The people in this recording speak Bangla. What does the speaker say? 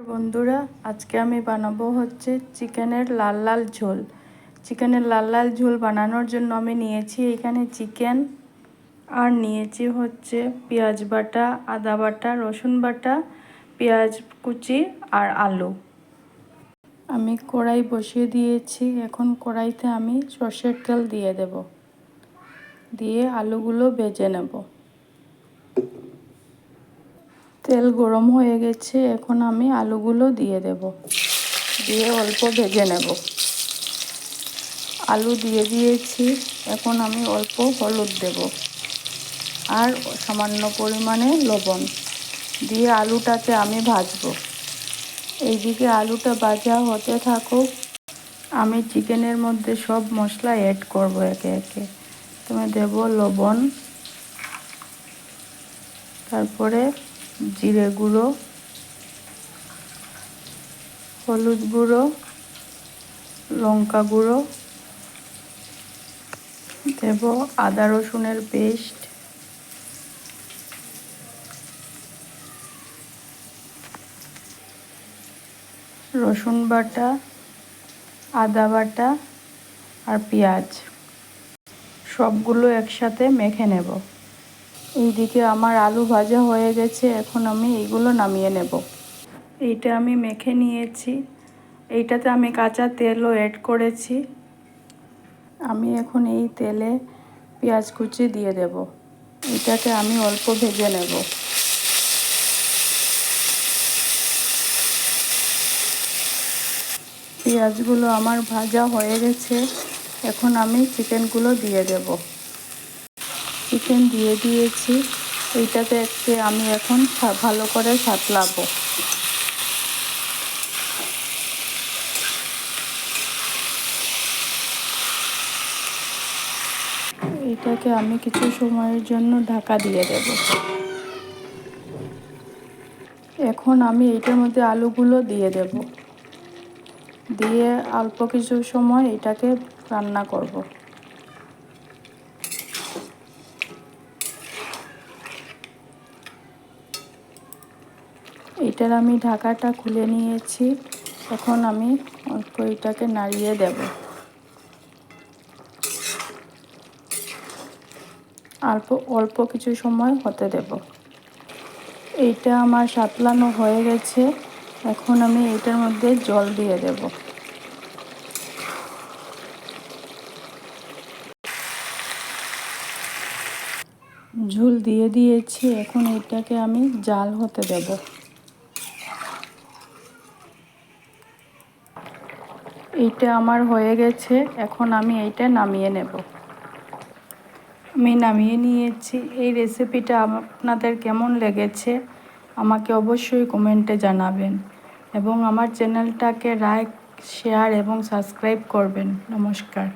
বন্ধুরা, আজকে আমি বানাবো হচ্ছে চিকেনের লাল লাল ঝোল। চিকেনের লাল লাল ঝোল বানানোর জন্য আমি নিয়েছি এখানে চিকেন, আর নিয়েছি হচ্ছে পেঁয়াজ বাটা, আদা বাটা, রসুন বাটা, পেঁয়াজ কুচি আর আলু। আমি কড়াই বসিয়ে দিয়েছি। এখন কড়াইতে আমি সর্ষের তেল দিয়ে দেব, দিয়ে আলুগুলো ভেজে নেব। তেল গরম হয়ে গেছে, এখন আমি আলুগুলো দিয়ে দেব, দিয়ে অল্প ভেজে নেব। আলু দিয়ে দিয়েছি, এখন আমি অল্প হলুদ দেব আর সামান্য পরিমাণে লবণ দিয়ে আলুটাকে আমি ভাজবো। এইদিকে আলুটা ভাজা হতে থাকুক, আমি চিকেনের মধ্যে সব মশলা অ্যাড করব একে একে। তুমি দেব লবণ, তারপরে জিরে গুঁড়ো, হলুদ গুঁড়ো, লঙ্কা গুঁড়ো দেব, আদা রসুনের পেস্ট, রসুন বাটা, আদা বাটা আর পেঁয়াজ, সবগুলো একসাথে মেখে নেব। এইদিকে আমার আলু ভাজা হয়ে গেছে, এখন আমি এইগুলো নামিয়ে নেব। এইটা আমি মেখে নিয়েছি, এইটাতে আমি কাঁচা তেলও অ্যাড করেছি। আমি এখন এই তেলে পেঁয়াজ কুচি দিয়ে দেব, এটাকে আমি অল্প ভেজে নেব। পেঁয়াজগুলো আমার ভাজা হয়ে গেছে, এখন আমি চিকেনগুলো দিয়ে দেব। চিকেন দিয়ে দিয়েছি, এইটাতে আমি এখন ভালো করে সাঁতলাবো। এটাকে আমি কিছু সময়ের জন্য ঢাকা দিয়ে দেব। এখন আমি এটার মধ্যে আলুগুলো দিয়ে দেব, দিয়ে অল্প কিছু সময় এটাকে রান্না করব। এটার আমি ঢাকাটা খুলে নিয়েছি, এখন আমি অল্প এটাকে নাড়িয়ে দেব। অল্প কিছু সময় হতে দেব। এইটা আমার সাতলানো হয়ে গেছে, এখন আমি এটার মধ্যে জল দিয়ে দেব। ঝোল দিয়ে দিয়েছি, এখন এটাকে আমি জাল হতে দেব। এইটা আমার হয়ে গেছে, এখন আমি এইটা নামিয়ে নেব। আমি নামিয়ে নিয়েছি। এই রেসিপিটা আপনাদের কেমন লেগেছে আমাকে অবশ্যই কমেন্টে জানাবেন, এবং আমার চ্যানেলটাকে লাইক, শেয়ার এবং সাবস্ক্রাইব করবেন। নমস্কার।